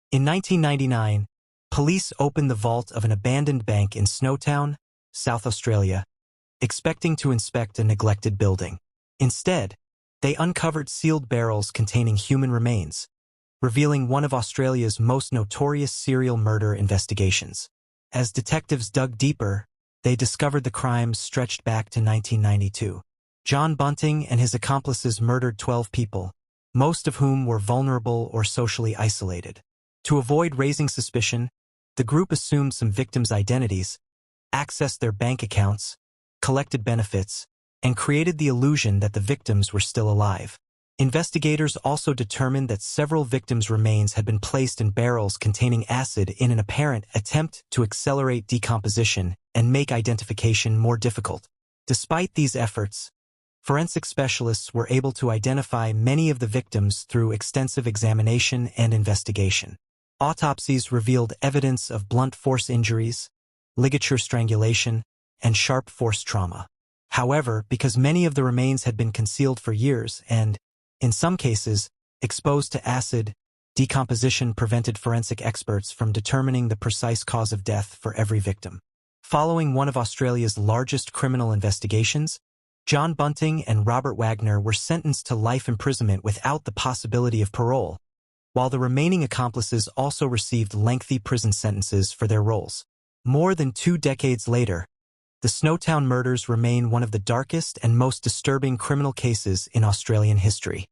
In 1999, police opened the vault of an abandoned bank in Snowtown, South Australia, expecting to inspect a neglected building. Instead, they uncovered sealed barrels containing human remains, revealing one of Australia's most notorious serial murder investigations. As detectives dug deeper, they discovered the crimes stretched back to 1992. John Bunting and his accomplices murdered 12 people, most of whom were vulnerable or socially isolated. To avoid raising suspicion, the group assumed some victims' identities, accessed their bank accounts, collected benefits, and created the illusion that the victims were still alive. Investigators also determined that several victims' remains had been placed in barrels containing acid in an apparent attempt to accelerate decomposition and make identification more difficult. Despite these efforts, forensic specialists were able to identify many of the victims through extensive examination and investigation. Autopsies revealed evidence of blunt force injuries, ligature strangulation, and sharp force trauma. However, because many of the remains had been concealed for years and, in some cases, exposed to acid, decomposition prevented forensic experts from determining the precise cause of death for every victim. Following one of Australia's largest criminal investigations, John Bunting and Robert Wagner were sentenced to life imprisonment without the possibility of parole, while the remaining accomplices also received lengthy prison sentences for their roles. More than 2 decades later, the Snowtown murders remain one of the darkest and most disturbing criminal cases in Australian history.